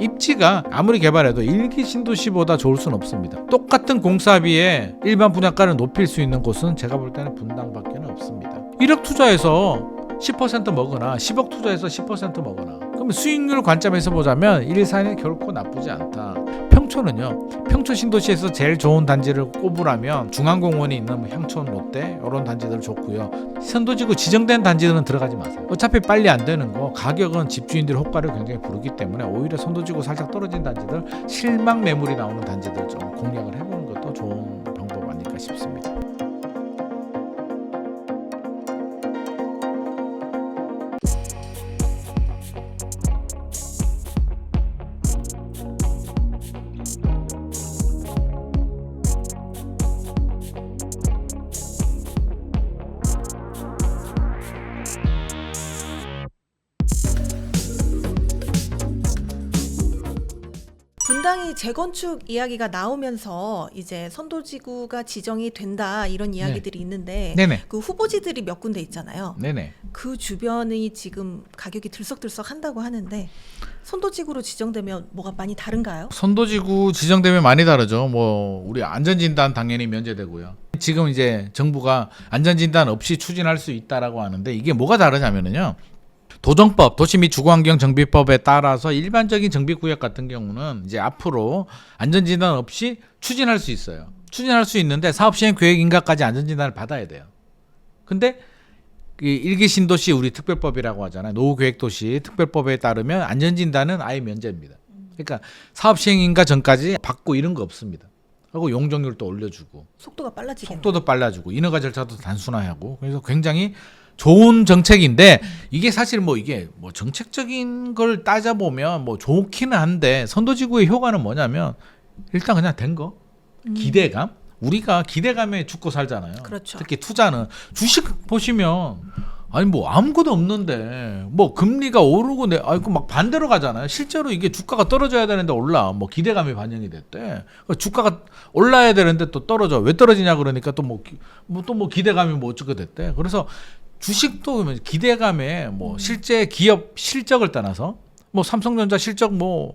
입지가 아무리 개발해도 일기 신도시보다 좋을 수는 없습니다. 똑같은 공사비에 일반 분양가를 높일 수 있는 곳은 제가 볼 때는 분당밖에 없습니다. 1억 투자해서 10% 먹으나 10억 투자해서 10% 먹으나 그러면 수익률 관점에서 보자면 일산이 결코 나쁘지 않다. 평촌은요, 평촌 신도시에서 제일 좋은 단지를 꼽으라면 중앙공원이 있는 뭐 향촌, 롯데 이런 단지들 좋고요. 선도지구 지정된 단지들은 들어가지 마세요. 어차피 빨리 안 되는 거, 가격은 집주인들 호가를 굉장히 부르기 때문에 오히려 선도지구 살짝 떨어진 단지들, 실망 매물이 나오는 단지들 좀 공략을 해보는 것도 좋은 방법 아닐까 싶습니다. 분당이 재건축 이야기가 나오면서 이제 선도지구가 지정이 된다 이런 이야기들이 있는데 네네. 그 후보지들이 몇 군데 있잖아요. 네네. 그 주변이 지금 가격이 들썩들썩 한다고 하는데 선도지구로 지정되면 뭐가 많이 다른가요? 선도지구 지정되면 많이 다르죠. 뭐 우리 안전진단 당연히 면제되고요. 지금 이제 정부가 안전진단 없이 추진할 수 있다라고 하는데 이게 뭐가 다르냐면요. 도정법, 도시 및 주거환경 정비법에 따라서 일반적인 정비구역 같은 경우는 이제 앞으로 안전진단 없이 추진할 수 있어요. 추진할 수 있는데 사업시행 계획인가까지 안전진단을 받아야 돼요. 근데 일기 신도시 우리 특별법이라고 하잖아요. 노후계획도시 특별법에 따르면 안전진단은 아예 면제입니다. 그러니까 사업시행인가 전까지 받고 이런 거 없습니다. 그리고 용적률도 올려주고 속도가 빨라지겠네요. 속도도 빨라지고 인허가 절차도 단순화하고 그래서 굉장히 좋은 정책인데 이게 사실 뭐 이게 뭐 정책적인 걸 따져보면 뭐 좋기는 한데 선도지구의 효과는 뭐냐면 일단 그냥 된 거 기대감 우리가 기대감에 죽고 살잖아요. 그렇죠. 특히 투자는 주식 보시면 아니 뭐 아무것도 없는데 뭐 금리가 오르고 아이고 막 반대로 가잖아요. 실제로 이게 주가가 떨어져야 되는데 올라 뭐 기대감이 반영이 됐대. 주가가 올라야 되는데 또 떨어져. 왜 떨어지냐 그러니까 또 뭐 기대감이 뭐 어쩌게 됐대. 그래서 주식도 기대감에 뭐 실제 기업 실적을 떠나서 뭐 삼성전자 실적 뭐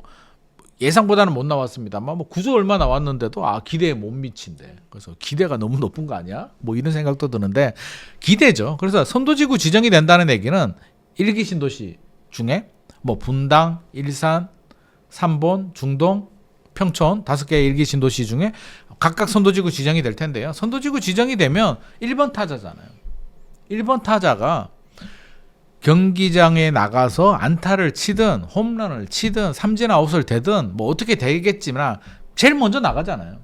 예상보다는 못 나왔습니다만 뭐 구조 얼마 나왔는데도 기대에 못 미친대. 그래서 기대가 너무 높은 거 아니야? 뭐 이런 생각도 드는데 기대죠. 그래서 선도지구 지정이 된다는 얘기는 일기 신도시 중에 뭐 분당, 일산, 삼본, 중동, 평촌 5개의 일기 신도시 중에 각각 선도지구 지정이 될 텐데요. 선도지구 지정이 되면 1번 타자잖아요. 1번 타자가 경기장에 나가서 안타를 치든 홈런을 치든 삼진 아웃을 대든 뭐 어떻게 되겠지만 제일 먼저 나가잖아요.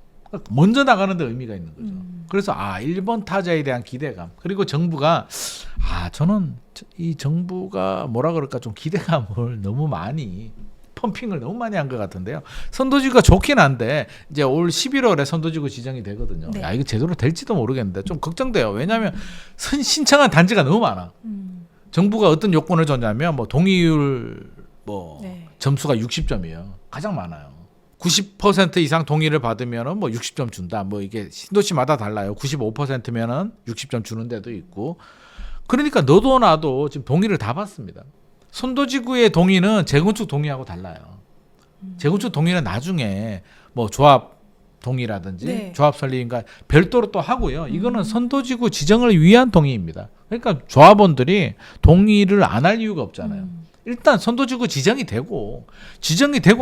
먼저 나가는 데 의미가 있는 거죠. 그래서 1번 타자에 대한 기대감 그리고 정부가 저는 이 정부가 뭐라 그럴까 좀 기대감을 너무 많이 펌핑을 너무 많이 한 것 같은데요. 선도지구가 좋긴 한데 이제 올 11월에 선도지구 지정이 되거든요. 네. 이거 제대로 될지도 모르겠는데 좀 걱정돼요. 왜냐하면 신청한 단지가 너무 많아. 정부가 어떤 요건을 줬냐면 뭐 동의율 네. 점수가 60점이에요. 가장 많아요. 90% 이상 동의를 받으면은 뭐 60점 준다. 뭐 이게 신도시마다 달라요. 95%면은 60점 주는 데도 있고. 그러니까 너도 나도 지금 동의를 다 받습니다. 선도지구의 동의는 재건축 동의하고 달라요. 재건축 동의는 나중에 뭐 조합 동의라든지 네. 조합 설립인가 별도로 또 하고요. 이거는 선도지구 지정을 위한 동의입니다. 그러니까 조합원들이 동의를 안 할 이유가 없잖아요. 일단 선도지구 지정이 되고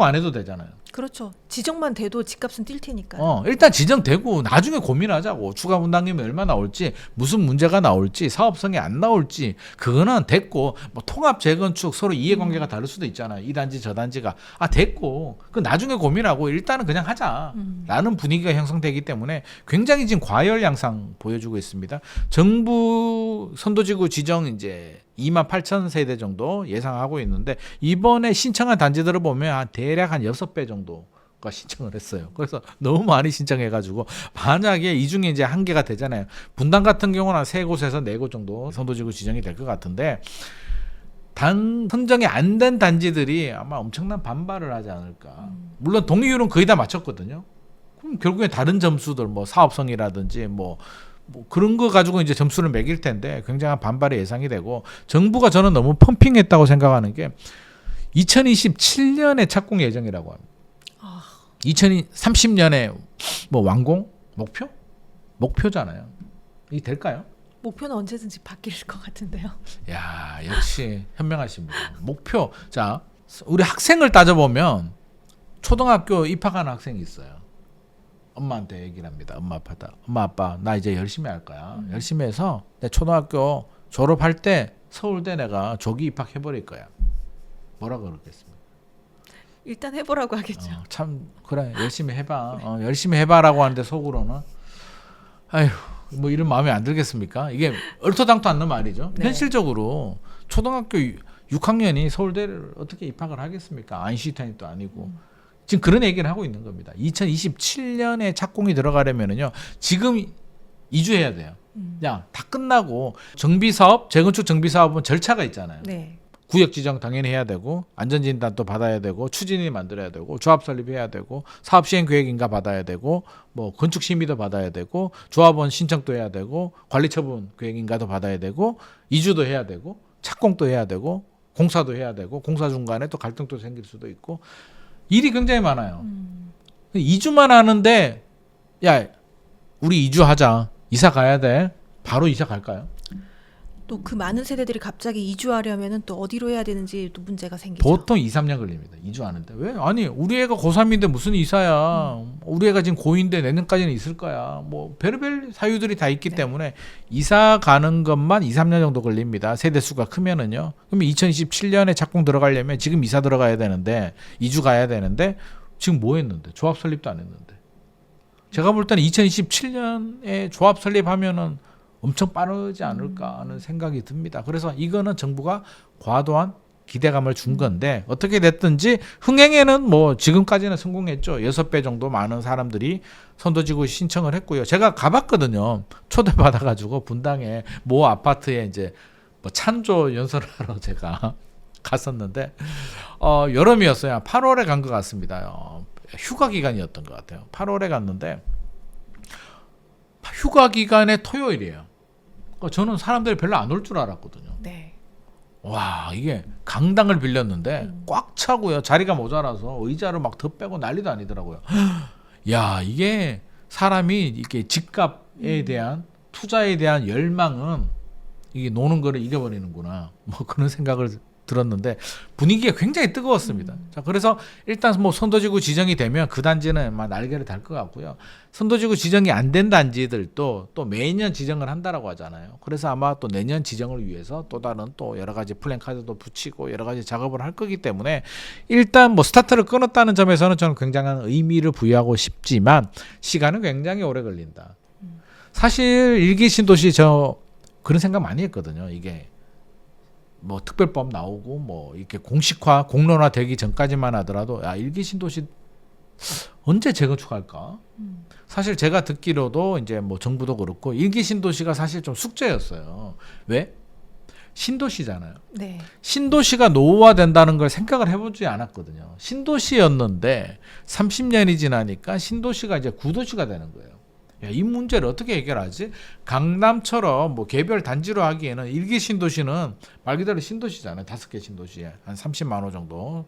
안 해도 되잖아요. 그렇죠. 지정만 돼도 집값은 뛸 테니까요. 일단 지정되고 나중에 고민하자고. 추가 분담금이 얼마 나올지 무슨 문제가 나올지 사업성이 안 나올지 그거는 됐고 뭐 통합 재건축 서로 이해관계가 다를 수도 있잖아요. 이 단지 저 단지가 됐고 그 나중에 고민하고 일단은 그냥 하자라는 분위기가 형성되기 때문에 굉장히 지금 과열 양상 보여주고 있습니다. 정부 선도지구 지정 이제 28,000세대 정도 예상하고 있는데 이번에 신청한 단지들을 보면 대략 한 6배 정도가 신청을 했어요. 그래서 너무 많이 신청해가지고 만약에 이 중에 이제 한 개가 되잖아요. 분당 같은 경우는 한 3곳에서 4곳 정도 선도지구 지정이 될 것 같은데 선정이 안 된 단지들이 아마 엄청난 반발을 하지 않을까. 물론 동의율은 거의 다 맞췄거든요. 그럼 결국에 다른 점수들 뭐 사업성이라든지 뭐 그런 거 가지고 이제 점수를 매길 텐데 굉장한 반발이 예상이 되고 정부가 저는 너무 펌핑했다고 생각하는 게 2027년에 착공 예정이라고 합니다. 2030년에 뭐 완공 목표잖아요. 이 될까요? 목표는 언제든지 바뀔 것 같은데요. 야, 역시 현명하십니다. 목표. 자, 우리 학생을 따져보면 초등학교 입학하는 학생이 있어요. 엄마한테 얘기를 합니다. 엄마 아빠 나 이제 열심히 할 거야. 열심히 해서 내 초등학교 졸업할 때 서울대 내가 조기 입학해버릴 거야. 뭐라 그러겠습니까? 일단 해보라고 하겠죠. 참 그래 열심히 해봐. 열심히 해봐라고 하는데 속으로는 아휴 뭐 이런 마음이 안 들겠습니까? 이게 얼토당토 않는 말이죠. 네. 현실적으로 초등학교 6학년이 서울대를 어떻게 입학을 하겠습니까? 아인슈타인이 또 아니고. 지금 그런 얘기를 하고 있는 겁니다. 2027년에 착공이 들어가려면은요. 지금 이주해야 돼요. 야, 다 끝나고 재건축 정비 사업은 절차가 있잖아요. 네. 구역 지정 당연히 해야 되고 안전진단도 받아야 되고 추진위 만들어야 되고 조합 설립해야 되고 사업 시행 계획인가 받아야 되고 뭐 건축 심의도 받아야 되고 조합원 신청도 해야 되고 관리 처분 계획인가도 받아야 되고 이주도 해야 되고 착공도 해야 되고 공사도 해야 되고 공사 중간에 또 갈등도 생길 수도 있고 일이 굉장히 많아요. 2주만 하는데 야 우리 이주하자. 이사 가야 돼. 바로 이사 갈까요? 또 그 많은 세대들이 갑자기 이주하려면은 또 어디로 해야 되는지 또 문제가 생기죠. 보통 2, 3년 걸립니다. 이주하는데. 왜? 아니 우리 애가 고3인데 무슨 이사야. 우리 애가 지금 고2인데 내년까지는 있을 거야. 뭐 별의별 사유들이 다 있기 때문에 이사 가는 것만 2, 3년 정도 걸립니다. 세대 수가 크면은요. 그러면 2027년에 착공 들어가려면 지금 이사 들어가야 되는데 이주 가야 되는데 지금 뭐 했는데? 조합 설립도 안 했는데. 제가 볼 때는 2027년에 조합 설립하면은 엄청 빠르지 않을까 하는 생각이 듭니다. 그래서 이거는 정부가 과도한 기대감을 준 건데 어떻게 됐든지 흥행에는 뭐 지금까지는 성공했죠. 6배 정도 많은 사람들이 선도지구 신청을 했고요. 제가 가봤거든요. 초대받아가지고 분당에 모 아파트에 이제 뭐 찬조 연설을 하러 제가 갔었는데 여름이었어요. 8월에 간 것 같습니다. 휴가 기간이었던 것 같아요. 8월에 갔는데 휴가 기간의 토요일이에요. 저는 사람들이 별로 안 올 줄 알았거든요. 네. 와 이게 강당을 빌렸는데 꽉 차고요. 자리가 모자라서 의자를 막 더 빼고 난리도 아니더라고요. 야 이게 사람이 이렇게 집값에 대한 투자에 대한 열망은 이게 노는 거를 이겨버리는구나. 뭐 그런 생각을 들었는데 분위기가 굉장히 뜨거웠습니다. 자, 그래서 일단 뭐 선도지구 지정이 되면 그 단지는 막 날개를 달 것 같고요. 선도지구 지정이 안 된 단지들도 또 매년 지정을 한다라고 하잖아요. 그래서 아마 또 내년 지정을 위해서 또 다른 또 여러 가지 플랜카드도 붙이고 여러 가지 작업을 할 거기 때문에 일단 뭐 스타트를 끊었다는 점에서는 저는 굉장한 의미를 부여하고 싶지만 시간은 굉장히 오래 걸린다. 사실 일기 신도시 저 그런 생각 많이 했거든요. 이게 뭐 특별법 나오고 뭐 이렇게 공식화 공론화 되기 전까지만 하더라도 야 일기 신도시 언제 재건축할까? 사실 제가 듣기로도 이제 뭐 정부도 그렇고 일기 신도시가 사실 좀 숙제였어요. 왜? 신도시잖아요. 네. 신도시가 노후화된다는 걸 생각을 해보지 않았거든요. 신도시였는데 30년이 지나니까 신도시가 이제 구도시가 되는 거예요. 야, 이 문제를 어떻게 해결하지? 강남처럼 뭐 개별 단지로 하기에는 일기 신도시는 말 그대로 신도시잖아요. 5개 신도시에 한 30만 호 정도.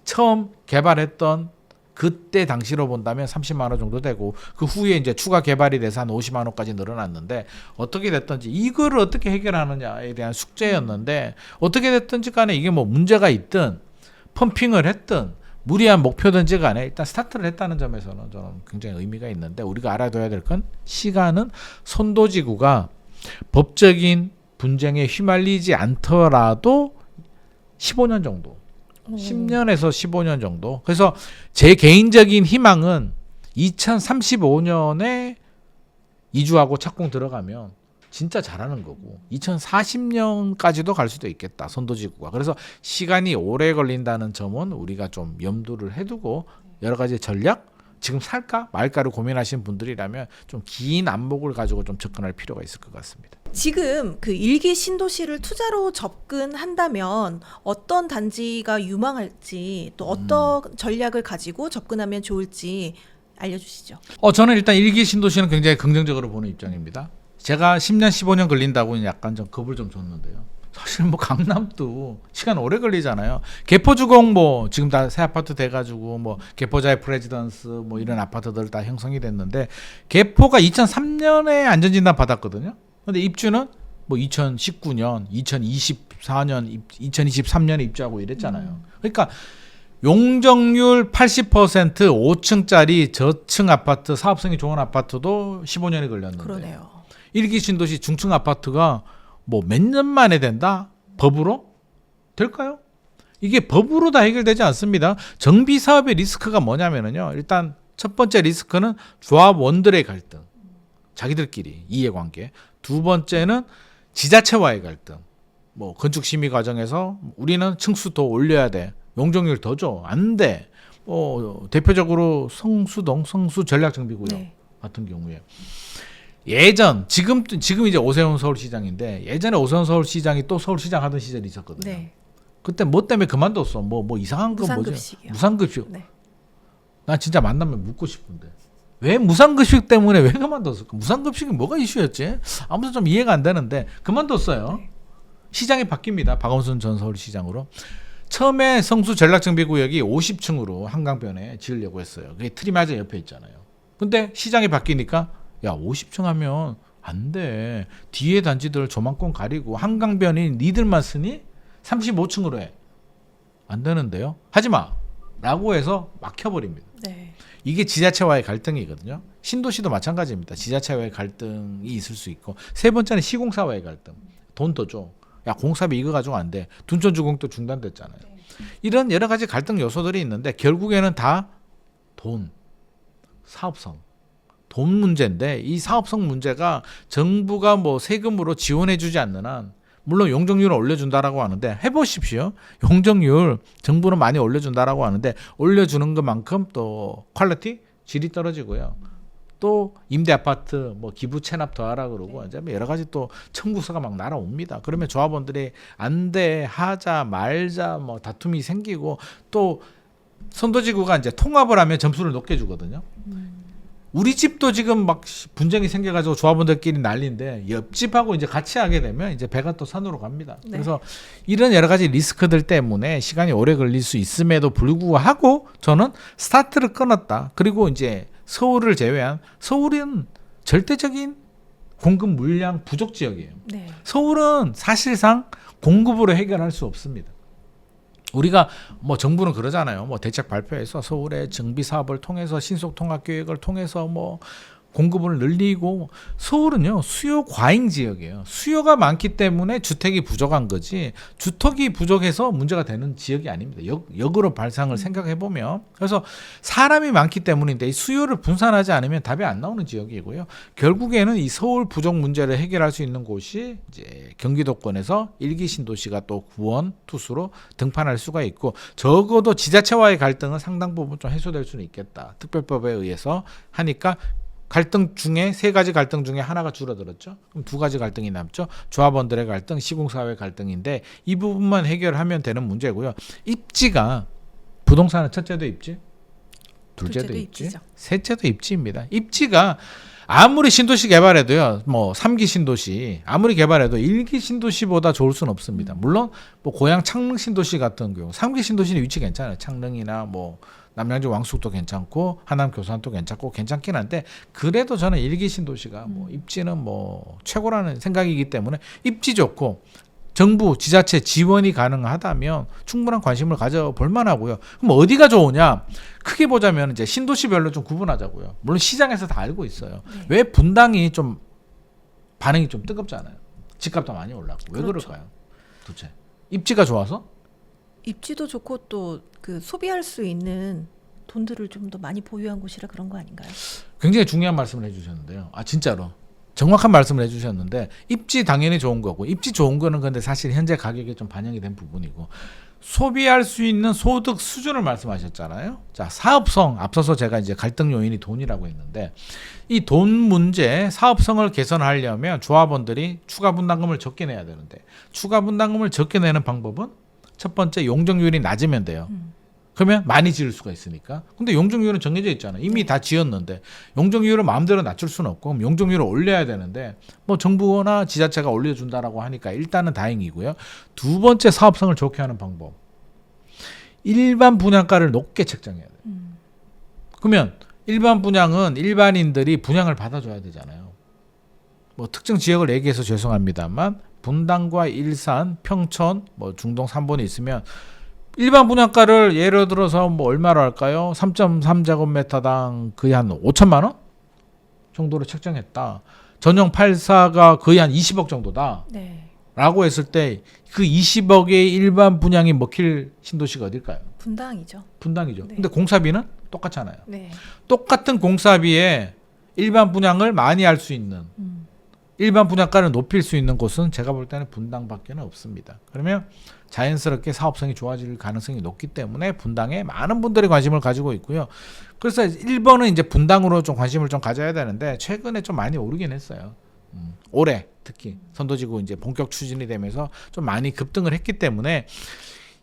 처음 개발했던 그때 당시로 본다면 30만 호 정도 되고 그 후에 이제 추가 개발이 돼서 한 50만 호까지 늘어났는데 어떻게 됐든지 이거를 어떻게 해결하느냐에 대한 숙제였는데 어떻게 됐든지 간에 이게 뭐 문제가 있든 펌핑을 했든 무리한 목표든지 간에 일단 스타트를 했다는 점에서는 저는 굉장히 의미가 있는데 우리가 알아둬야 될 건 시간은 선도지구가 법적인 분쟁에 휘말리지 않더라도 15년 정도 10년에서 15년 정도. 그래서 제 개인적인 희망은 2035년에 이주하고 착공 들어가면 진짜 잘하는 거고 2040년까지도 갈 수도 있겠다. 선도지구가. 그래서 시간이 오래 걸린다는 점은 우리가 좀 염두를 해두고 여러 가지 전략 지금 살까 말까를 고민하시는 분들이라면 좀 긴 안목을 가지고 좀 접근할 필요가 있을 것 같습니다. 지금 그 일기 신도시를 투자로 접근한다면 어떤 단지가 유망할지 또 어떤 전략을 가지고 접근하면 좋을지 알려주시죠. 저는 일단 일기 신도시는 굉장히 긍정적으로 보는 입장입니다. 제가 10년, 15년 걸린다고 약간 좀 겁을 좀 줬는데요. 사실 뭐 강남도 시간 오래 걸리잖아요. 개포주공 뭐 지금 다 새 아파트 돼가지고 뭐 개포자의 프레지던스 뭐 이런 아파트들 다 형성이 됐는데 개포가 2003년에 안전진단 받았거든요. 근데 입주는 뭐 2019년, 2024년, 2023년에 입주하고 이랬잖아요. 그러니까 용적률 80% 5층짜리 저층 아파트 사업성이 좋은 아파트도 15년이 걸렸는데 그러네요. 일기 신도시 중층 아파트가 뭐 몇 년 만에 된다? 법으로? 될까요? 이게 법으로 다 해결되지 않습니다. 정비 사업의 리스크가 뭐냐면요. 일단 첫 번째 리스크는 조합원들의 갈등. 자기들끼리 이해관계. 두 번째는 지자체와의 갈등. 뭐 건축 심의 과정에서 우리는 층수 더 올려야 돼. 용적률 더 줘. 안 돼. 대표적으로 성수동 성수 전략정비구역 네. 같은 경우에 지금 이제 오세훈 서울시장인데 예전에 오세훈 서울시장이 또 서울시장 하던 시절이 있었거든요. 네. 그때 뭐 때문에 그만뒀어. 뭐 이상한 거 뭐지? 무상급식이요. 무상급식. 네. 나 진짜 만나면 묻고 싶은데 왜 무상급식 때문에 왜 그만뒀을까? 무상급식이 뭐가 이슈였지? 아무튼 좀 이해가 안 되는데 그만뒀어요. 네. 시장이 바뀝니다. 박원순 전 서울시장으로. 처음에 성수 전략정비구역이 50층으로 한강변에 지으려고 했어요. 그게 트리마저 옆에 있잖아요. 근데 시장이 바뀌니까 야 50층 하면 안 돼. 뒤에 단지들 조망권 가리고 한강변이 니들만 쓰니 35층으로 해. 안 되는데요. 하지마 라고 해서 막혀버립니다. 네. 이게 지자체와의 갈등이거든요. 신도시도 마찬가지입니다. 지자체와의 갈등이 있을 수 있고 세 번째는 시공사와의 갈등. 돈 더 줘. 야 공사비 이거 가지고 안 돼. 둔촌주공도 중단됐잖아요. 이런 여러 가지 갈등 요소들이 있는데 결국에는 다 돈, 사업성, 돈 문제인데 이 사업성 문제가 정부가 뭐 세금으로 지원해주지 않는 한 물론 용적률을 올려준다라고 하는데 해보십시오. 용적률 정부는 많이 올려준다라고 하는데 올려주는 것만큼 또 퀄리티, 질이 떨어지고요. 또 임대 아파트 뭐 기부 체납 더하라 그러고 이제 여러 가지 또 청구서가 막 날아옵니다. 그러면 조합원들이 안 돼, 하자, 말자 뭐 다툼이 생기고 또 선도지구가 이제 통합을 하면 점수를 높게 주거든요. 우리 집도 지금 막 분쟁이 생겨가지고 조합원들끼리 난리인데 옆집하고 이제 같이 하게 되면 이제 배가 또 산으로 갑니다. 네. 그래서 이런 여러 가지 리스크들 때문에 시간이 오래 걸릴 수 있음에도 불구하고 저는 스타트를 끊었다. 그리고 이제 서울을 제외한 서울은 절대적인 공급 물량 부족 지역이에요. 네. 서울은 사실상 공급으로 해결할 수 없습니다. 우리가 뭐 정부는 그러잖아요. 뭐 대책 발표해서 서울의 정비 사업을 통해서 신속 통합 계획을 통해서 뭐 공급을 늘리고 서울은요 수요 과잉 지역이에요. 수요가 많기 때문에 주택이 부족한 거지 주택이 부족해서 문제가 되는 지역이 아닙니다. 역으로 발상을 생각해 보면 그래서 사람이 많기 때문인데 이 수요를 분산하지 않으면 답이 안 나오는 지역이고요. 결국에는 이 서울 부족 문제를 해결할 수 있는 곳이 이제 경기도권에서 일기 신도시가 또 구원 투수로 등판할 수가 있고 적어도 지자체와의 갈등은 상당 부분 좀 해소될 수는 있겠다. 특별법에 의해서 하니까. 갈등 중에 세 가지 갈등 중에 하나가 줄어들었죠. 그럼 두 가지 갈등이 남죠. 조합원들의 갈등, 시공사회 갈등인데 이 부분만 해결하면 되는 문제고요. 입지가 부동산은 첫째도 입지, 둘째도 입지, 입지죠. 셋째도 입지입니다. 입지가 아무리 신도시 개발해도요. 뭐 3기 신도시 아무리 개발해도 1기 신도시보다 좋을 수는 없습니다. 물론 뭐 고향 창릉 신도시 같은 경우 3기 신도시는 위치 괜찮아요. 창릉이나 뭐 남양주 왕숙도 괜찮고 하남 교산도 괜찮고 괜찮긴 한데 그래도 저는 1기 신도시가 뭐 입지는 뭐 최고라는 생각이기 때문에 입지 좋고 정부 지자체 지원이 가능하다면 충분한 관심을 가져볼 만하고요. 그럼 어디가 좋으냐? 크게 보자면 이제 신도시별로 좀 구분하자고요. 물론 시장에서 다 알고 있어요. 네. 왜 분당이 좀 반응이 좀 뜨겁잖아요. 집값도 많이 올랐고 왜 그렇죠. 그럴까요? 도대체 입지가 좋아서? 입지도 좋고 또 그 소비할 수 있는 돈들을 좀 더 많이 보유한 곳이라 그런 거 아닌가요? 굉장히 중요한 말씀을 해주셨는데요. 아 진짜로 정확한 말씀을 해주셨는데 입지 당연히 좋은 거고 입지 좋은 거는 근데 사실 현재 가격에 좀 반영이 된 부분이고 소비할 수 있는 소득 수준을 말씀하셨잖아요. 자 사업성 앞서서 제가 이제 갈등 요인이 돈이라고 했는데 이 돈 문제 사업성을 개선하려면 조합원들이 추가 분담금을 적게 내야 되는데 추가 분담금을 적게 내는 방법은 첫 번째 용적률이 낮으면 돼요. 그러면 많이 지을 수가 있으니까. 근데 용적률은 정해져 있잖아요. 이미 다 지었는데 용적률을 마음대로 낮출 수는 없고 그럼 용적률을 올려야 되는데 뭐 정부나 지자체가 올려준다라고 하니까 일단은 다행이고요. 두 번째 사업성을 좋게 하는 방법. 일반 분양가를 높게 책정해야 돼요. 그러면 일반 분양은 일반인들이 분양을 받아줘야 되잖아요. 뭐 특정 지역을 얘기해서 죄송합니다만 분당과 일산, 평촌, 뭐 중동 3번이 있으면 일반 분양가를 예를 들어서 뭐 얼마로 할까요? 3.3제곱미터당 거의 한 5천만 원 정도로 책정했다. 전용 84가 거의 한 20억 정도다. 네. 라고 했을 때 그 20억의 일반 분양이 먹힐 신도시가 어딜까요? 분당이죠. 분당이죠. 네. 근데 공사비는 똑같잖아요. 네. 똑같은 공사비에 일반 분양을 많이 할 수 있는 일반 분양가를 높일 수 있는 곳은 제가 볼 때는 분당밖에는 없습니다. 그러면 자연스럽게 사업성이 좋아질 가능성이 높기 때문에 분당에 많은 분들이 관심을 가지고 있고요. 그래서 1번은 이제 분당으로 좀 관심을 좀 가져야 되는데 최근에 좀 많이 오르긴 했어요. 올해 특히 선도지구 이제 본격 추진이 되면서 좀 많이 급등을 했기 때문에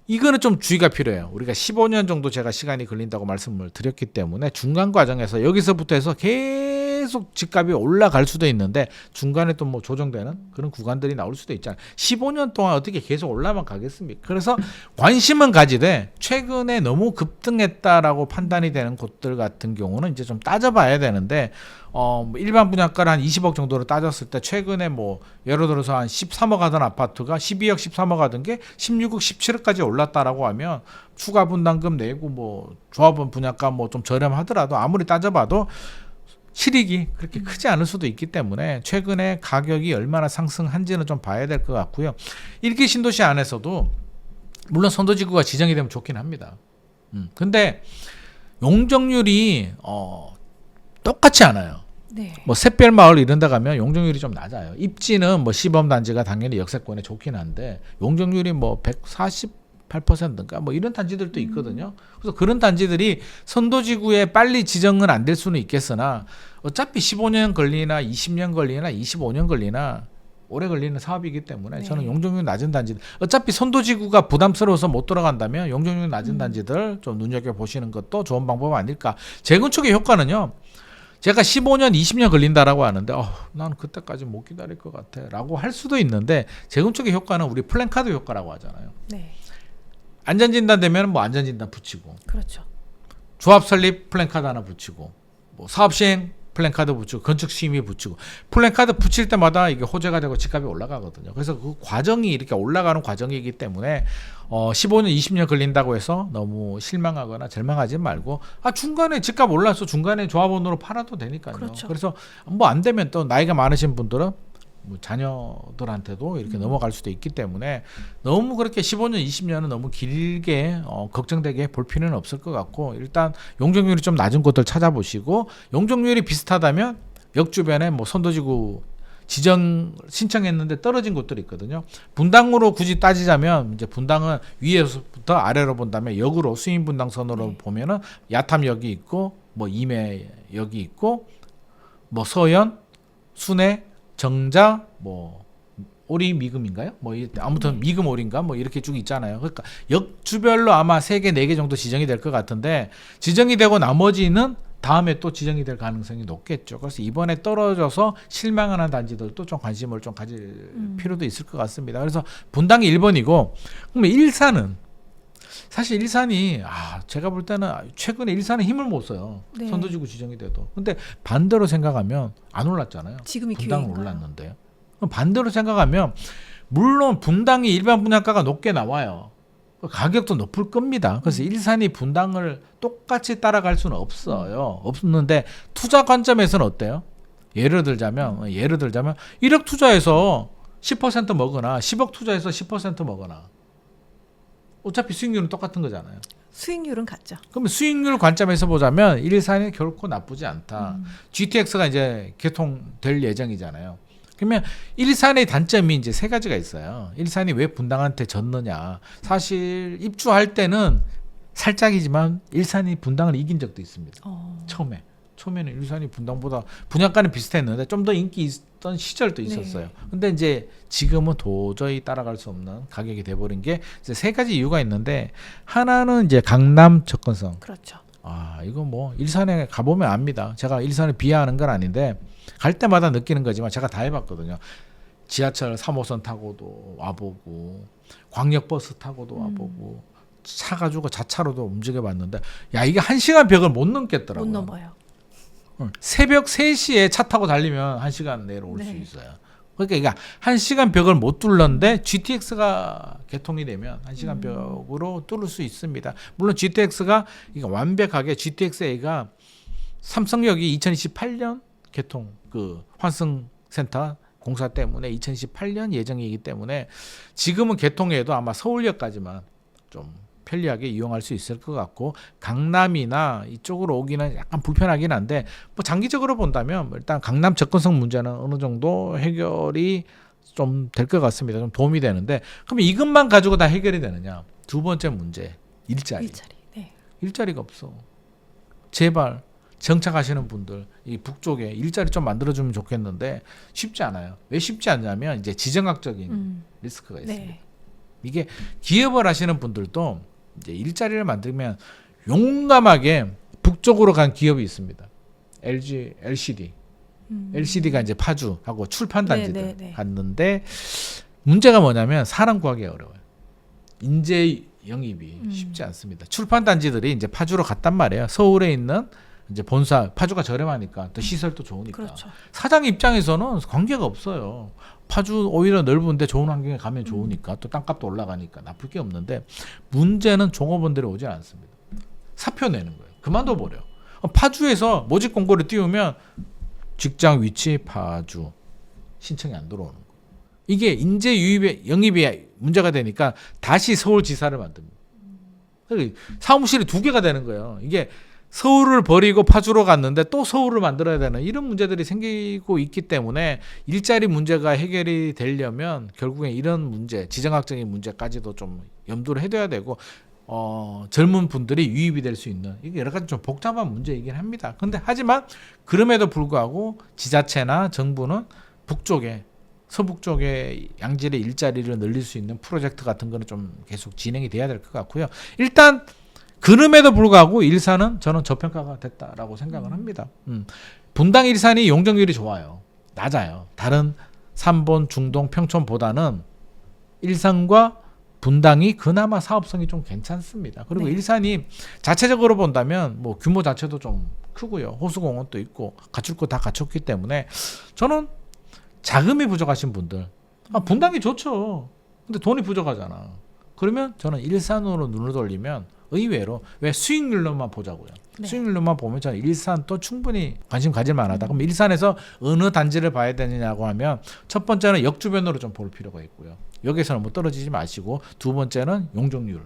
이거는 좀 주의가 필요해요. 우리가 15년 정도 제가 시간이 걸린다고 말씀을 드렸기 때문에 중간 과정에서 여기서부터 해서 계속 집값이 올라갈 수도 있는데 중간에 또 뭐 조정되는 그런 구간들이 나올 수도 있잖아요. 15년 동안 어떻게 계속 올라만 가겠습니까? 그래서 관심은 가지되 최근에 너무 급등했다라고 판단이 되는 곳들 같은 경우는 이제 좀 따져봐야 되는데 일반 분양가를 한 20억 정도로 따졌을 때 최근에 뭐 예를 들어서 한 13억 하던 아파트가 12억, 13억 하던 게 16억, 17억까지 올랐다라고 하면 추가 분담금 내고 뭐 조합원 분양가 뭐 좀 저렴하더라도 아무리 따져봐도 실익이 그렇게 크지 않을 수도 있기 때문에 최근에 가격이 얼마나 상승한지는 좀 봐야 될 것 같고요. 1기 신도시 안에서도 물론 선도지구가 지정이 되면 좋긴 합니다. 근데 용적률이 똑같지 않아요. 네. 뭐 샛별마을 이런 데 가면 용적률이 좀 낮아요. 입지는 뭐 시범단지가 당연히 역세권에 좋긴 한데 용적률이 뭐 148%인가 뭐 이런 단지들도 있거든요. 그래서 그런 단지들이 선도지구에 빨리 지정은 안 될 수는 있겠으나 어차피 15년 걸리나 20년 걸리나 25년 걸리나 오래 걸리는 사업이기 때문에 네. 저는 용적률 낮은 단지들 어차피 선도지구가 부담스러워서 못 들어간다면 용적률 낮은 단지들 좀 눈여겨보시는 것도 좋은 방법 아닐까. 재건축의 효과는요. 제가 15년, 20년 걸린다라고 하는데 나는 그때까지 못 기다릴 것 같아 라고 할 수도 있는데 재건축의 효과는 우리 플랜카드 효과라고 하잖아요. 네. 안전진단 되면 뭐 안전진단 붙이고 그렇죠. 조합 설립 플랜카드 하나 붙이고 뭐 사업시행 플랜카드 붙이고 건축 심의 붙이고 플랜카드 붙일 때마다 이게 호재가 되고 집값이 올라가거든요. 그래서 그 과정이 이렇게 올라가는 과정이기 때문에 15년, 20년 걸린다고 해서 너무 실망하거나 절망하지 말고 중간에 집값 올라서 중간에 조합원으로 팔아도 되니까요. 그렇죠. 그래서 뭐 안 되면 또 나이가 많으신 분들은 뭐 자녀들한테도 이렇게 넘어갈 수도 있기 때문에 너무 그렇게 15년, 20년은 너무 길게 걱정되게 볼 필요는 없을 것 같고 일단 용적률이 좀 낮은 곳들 찾아보시고 용적률이 비슷하다면 역 주변에 뭐 선도지구 지정 신청했는데 떨어진 곳들이 있거든요. 분당으로 굳이 따지자면 이제 분당은 위에서부터 아래로 본다면 역으로 수인 분당선으로 보면은 야탐역이 있고 뭐 임해역이 있고 뭐 서현, 순회 정자 뭐 오리 미금인가요? 뭐 아무튼 미금 오리인가 뭐 이렇게 쭉 있잖아요. 그러니까 역 주별로 아마 3개, 4개 정도 지정이 될 것 같은데 지정이 되고 나머지는 다음에 또 지정이 될 가능성이 높겠죠. 그래서 이번에 떨어져서 실망하는 단지들도 좀 관심을 좀 가질 필요도 있을 것 같습니다. 그래서 분당이 1번이고 그러면 일산은 사실 일산이 제가 볼 때는 최근에 일산은 힘을 못 써요. 네. 선도지구 지정이 돼도. 근데 반대로 생각하면 안 올랐잖아요. 지금이 분당은 기회인가요? 올랐는데요. 그럼 반대로 생각하면 물론 분당이 일반 분양가가 높게 나와요. 가격도 높을 겁니다. 그래서 일산이 분당을 똑같이 따라갈 수는 없어요. 없는데 투자 관점에서는 어때요? 예를 들자면 1억 투자해서 10% 먹거나 10억 투자해서 10% 먹거나 어차피 수익률은 똑같은 거잖아요. 수익률은 같죠. 그러면 수익률 관점에서 보자면 일산이 결코 나쁘지 않다. GTX가 이제 개통될 예정이잖아요. 그러면 일산의 단점이 이제 3가지가 있어요. 일산이 왜 분당한테 졌느냐. 사실 입주할 때는 살짝이지만 일산이 분당을 이긴 적도 있습니다. 처음에. 처음에는 일산이 분당보다 분양가는 비슷했는데 좀 더 인기 있던 시절도 있었어요. 네. 근데 이제 지금은 도저히 따라갈 수 없는 가격이 돼버린 게 이제 세 가지 이유가 있는데, 하나는 이제 강남 접근성. 그렇죠. 아, 이거 뭐 일산에 가보면 압니다. 제가 일산을 비하하는 건 아닌데 갈 때마다 느끼는 거지만 제가 다 해봤거든요. 지하철 3호선 타고도 와보고 광역버스 타고도 와보고 차 가지고 자차로도 움직여봤는데, 야, 이게 1시간 벽을 못 넘겠더라고요. 못 넘어요. 새벽 3시에 차 타고 달리면 1시간 내로 올 수 네. 있어요. 그러니까 이게 1시간 벽을 못 뚫는데 GTX가 개통이 되면 1시간 벽으로 뚫을 수 있습니다. 물론 GTX가 이거 완벽하게 GTX-A가 삼성역이 2028년 개통 그 환승센터 공사 때문에 2028년 예정이기 때문에 지금은 개통해도 아마 서울역까지만 좀 편리하게 이용할 수 있을 것 같고, 강남이나 이쪽으로 오기는 약간 불편하긴 한데 뭐 장기적으로 본다면 일단 강남 접근성 문제는 어느 정도 해결이 좀 될 것 같습니다. 좀 도움이 되는데, 그럼 이것만 가지고 다 해결이 되느냐? 두 번째 문제, 일자리. 네. 일자리가 없어. 제발 정착하시는 분들 이 북쪽에 일자리 좀 만들어주면 좋겠는데 쉽지 않아요. 왜 쉽지 않냐면 이제 지정학적인 리스크가 있습니다. 네. 이게 기업을 하시는 분들도 이제 일자리를 만들면 용감하게 북쪽으로 간 기업이 있습니다. LG, LCD. LCD가 이제 파주하고 출판 단지들 갔는데, 문제가 뭐냐면 사람 구하기 어려워요. 인재 영입이 쉽지 않습니다. 출판 단지들이 이제 파주로 갔단 말이에요. 서울에 있는 이제 본사, 파주가 저렴하니까 또 시설도 좋으니까. 그렇죠. 사장 입장에서는 관계가 없어요. 파주 오히려 넓은데 좋은 환경에 가면 좋으니까, 또 땅값도 올라가니까 나쁠 게 없는데, 문제는 종업원들이 오지 않습니다. 사표 내는 거예요. 그만둬 버려. 파주에서 모집 공고를 띄우면 직장 위치 파주, 신청이 안 들어오는 거예요. 이게 인재 유입에 영입이 문제가 되니까 다시 서울지사를 만듭니다. 사무실이 2개가 되는 거예요. 이게 서울을 버리고 파주로 갔는데 또 서울을 만들어야 되는 이런 문제들이 생기고 있기 때문에, 일자리 문제가 해결이 되려면 결국엔 이런 문제, 지정학적인 문제까지도 좀 염두를 해둬야 되고, 젊은 분들이 유입이 될 수 있는, 이게 여러 가지 좀 복잡한 문제이긴 합니다. 근데 하지만 그럼에도 불구하고 지자체나 정부는 북쪽에, 서북 쪽에 양질의 일자리를 늘릴 수 있는 프로젝트 같은 거는 좀 계속 진행이 돼야 될 것 같고요. 일단 그럼에도 불구하고 일산은 저는 저평가가 됐다라고 생각을 합니다. 분당 일산이 용적률이 좋아요. 낮아요. 다른 삼본, 중동, 평촌보다는 일산과 분당이 그나마 사업성이 좀 괜찮습니다. 그리고 네. 일산이 자체적으로 본다면 뭐 규모 자체도 좀 크고요. 호수공원도 있고 갖출 거 다 갖췄기 때문에 저는 자금이 부족하신 분들, 분당이 좋죠. 근데 돈이 부족하잖아. 그러면 저는 일산으로 눈을 돌리면 의외로, 왜 수익률로만 보자고요. 네. 수익률로만 보면 저는 일산도 충분히 관심 가질 만하다. 그럼 일산에서 어느 단지를 봐야 되느냐고 하면, 첫 번째는 역 주변으로 좀 볼 필요가 있고요. 여기서는 뭐 떨어지지 마시고, 두 번째는 용적률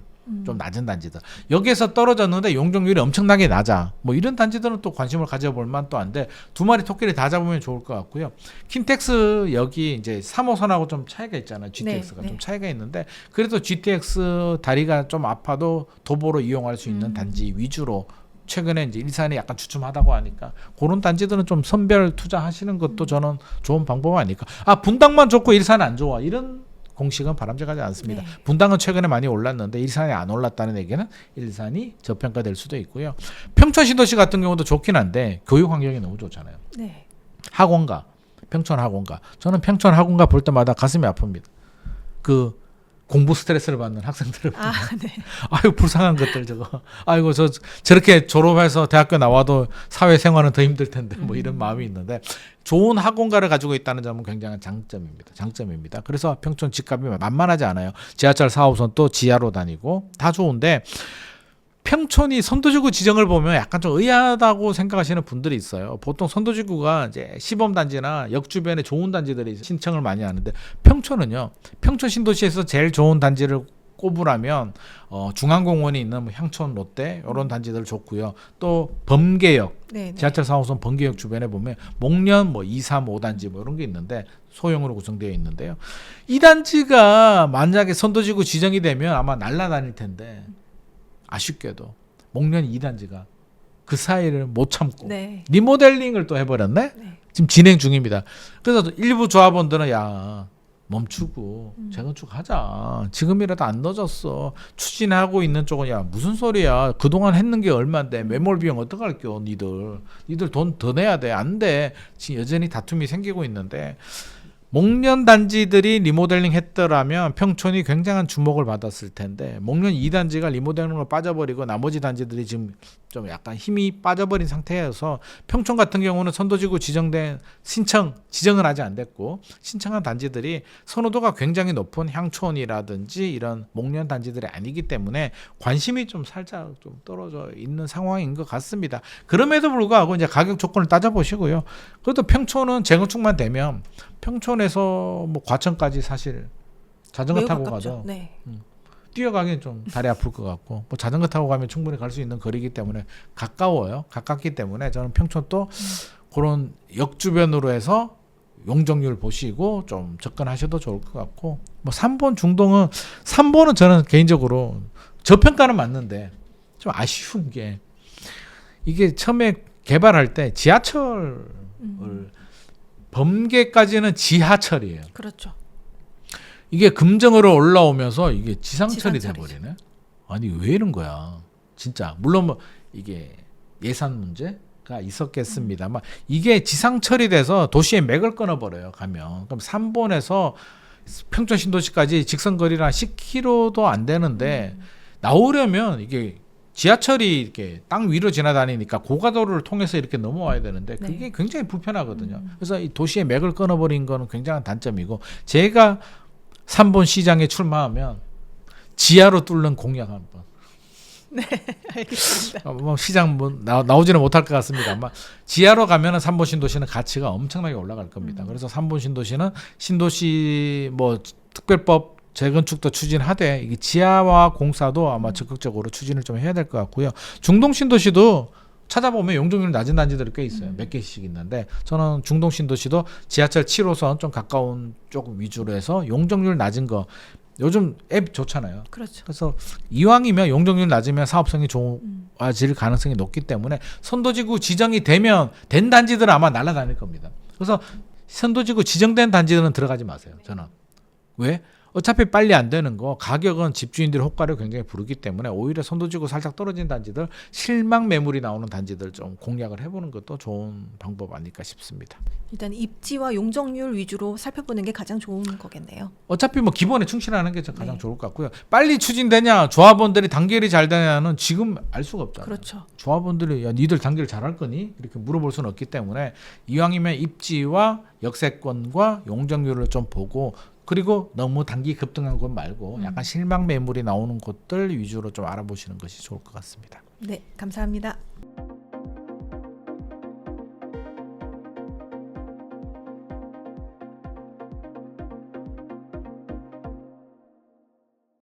좀 낮은 단지들. 여기에서 떨어졌는데 용적률이 엄청나게 낮아. 뭐 이런 단지들은 또 관심을 가져볼 만도 한데, 두 마리 토끼를 다 잡으면 좋을 것 같고요. 킨텍스 여기 이제 3호선하고 좀 차이가 있잖아요. GTX가 네. 좀 차이가 있는데, 그래도 GTX 다리가 좀 아파도 도보로 이용할 수 있는 단지 위주로, 최근에 이제 일산이 약간 주춤하다고 하니까 그런 단지들은 좀 선별 투자하시는 것도 저는 좋은 방법 아닐까. 분당만 좋고 일산 안 좋아, 이런 공식은 바람직하지 않습니다. 네. 분당은 최근에 많이 올랐는데 일산이 안 올랐다는 얘기는 일산이 저평가될 수도 있고요. 평촌 신도시 같은 경우도 좋긴 한데 교육 환경이 너무 좋잖아요. 네. 학원가, 평촌 학원가. 저는 평촌 학원가 볼 때마다 가슴이 아픕니다. 그 공부 스트레스를 받는 학생들을 보면, 네. 아유 불쌍한 것들 저거. 아이고 저렇게 졸업해서 대학교 나와도 사회생활은 더 힘들 텐데 뭐 이런 마음이 있는데, 좋은 학원가를 가지고 있다는 점은 굉장한 장점입니다. 그래서 평촌 집값이 만만하지 않아요. 지하철 4호선 또 지하로 다니고 다 좋은데, 평촌이 선도지구 지정을 보면 약간 좀 의아하다고 생각하시는 분들이 있어요. 보통 선도지구가 이제 시범단지나 역 주변에 좋은 단지들이 신청을 많이 하는데, 평촌은요, 평촌 신도시에서 제일 좋은 단지를 꼽으라면 중앙공원이 있는 뭐 향촌, 롯데 이런 단지들 좋고요. 또 범계역, 네. 지하철 4호선 범계역 주변에 보면 목련 뭐 2, 3, 5단지 뭐 이런 게 있는데 소형으로 구성되어 있는데요. 이 단지가 만약에 선도지구 지정이 되면 아마 날아다닐 텐데, 아쉽게도 목련 2단지가 그 사이를 못 참고 네. 리모델링을 또 해버렸네. 네. 지금 진행 중입니다. 그래서 일부 조합원들은 야 멈추고 재건축하자. 지금이라도 안 늦었어. 추진하고 있는 쪽은 야 무슨 소리야. 그동안 했는 게 얼마인데 매몰 비용 어떡할겨 니들 돈 더 내야 돼. 안 돼. 지금 여전히 다툼이 생기고 있는데 목련 단지들이 리모델링 했더라면 평촌이 굉장한 주목을 받았을 텐데 목련 2단지가 리모델링으로 빠져버리고 나머지 단지들이 지금 좀 약간 힘이 빠져버린 상태여서 평촌 같은 경우는 선도지구 지정된 지정은 아직 안 됐고 신청한 단지들이 선호도가 굉장히 높은 향촌이라든지 이런 목련 단지들이 아니기 때문에 관심이 좀 살짝 좀 떨어져 있는 상황인 것 같습니다. 그럼에도 불구하고 이제 가격 조건을 따져보시고요. 그래도 평촌은 재건축만 되면 평촌에서 뭐 과천까지 사실 자전거 매우 타고 가깝죠. 가도 네. 뛰어가기엔 좀 다리 아플 것 같고 뭐 자전거 타고 가면 충분히 갈 수 있는 거리이기 때문에 가까워요. 가깝기 때문에 저는 평촌 또 그런 역 주변으로 해서 용적률 보시고 좀 접근하셔도 좋을 것 같고 뭐 3번 중동은 3번은 저는 개인적으로 저평가는 맞는데 좀 아쉬운 게 이게 처음에 개발할 때 지하철을 범계까지는 지하철이에요. 그렇죠. 이게 금정으로 올라오면서 이게 지상철이 지상철이죠. 돼버리네. 아니 왜 이런 거야? 진짜 물론 뭐 이게 예산 문제가 있었겠습니다만 이게 지상철이 돼서 도시의 맥을 끊어버려요. 가면 그럼 3번에서 평촌 신도시까지 직선 거리를 한 10km도 안 되는데 나오려면 이게 지하철이 이렇게 땅 위로 지나다니니까 고가도로를 통해서 이렇게 넘어와야 되는데 그게 네. 굉장히 불편하거든요. 그래서 이 도시의 맥을 끊어버린 거는 굉장한 단점이고 제가 3번 시장에 출마하면 지하로 뚫는 공약 한번. 네, 알겠습니다. 뭐 시장 뭐 나오지는 못할 것 같습니다. 아마 지하로 가면은 3번 신도시는 가치가 엄청나게 올라갈 겁니다. 그래서 3번 신도시는 신도시 뭐 특별법 재건축도 추진하되 이게 지하화 공사도 아마 적극적으로 추진을 좀 해야 될 것 같고요. 중동 신도시도 찾아보면 용적률 낮은 단지들이 꽤 있어요. 몇 개씩 있는데 저는 중동 신도시도 지하철 7호선 좀 가까운 쪽 위주로 해서 용적률 낮은 거 요즘 앱 좋잖아요. 그렇죠. 그래서 이왕이면 용적률 낮으면 사업성이 좋아질 가능성이 높기 때문에 선도지구 지정이 된 단지들은 아마 날아다닐 겁니다. 그래서 선도지구 지정된 단지들은 들어가지 마세요. 저는. 왜? 어차피 빨리 안 되는 거 가격은 집주인들의 호가를 굉장히 부르기 때문에 오히려 선도지구 살짝 떨어진 단지들 실망 매물이 나오는 단지들 좀 공략을 해보는 것도 좋은 방법 아닐까 싶습니다. 일단 입지와 용적률 위주로 살펴보는 게 가장 좋은 거겠네요. 어차피 뭐 기본에 충실하는 게 가장 네. 좋을 것 같고요. 빨리 추진되냐 조합원들이 단결이 잘 되냐는 지금 알 수가 없잖아요. 그렇죠. 조합원들이 야 니들 단결 잘할 거니? 이렇게 물어볼 수는 없기 때문에 이왕이면 입지와 역세권과 용적률을 좀 보고 그리고 너무 단기 급등한 곳 말고 약간 실망 매물이 나오는 곳들 위주로 좀 알아보시는 것이 좋을 것 같습니다. 네, 감사합니다.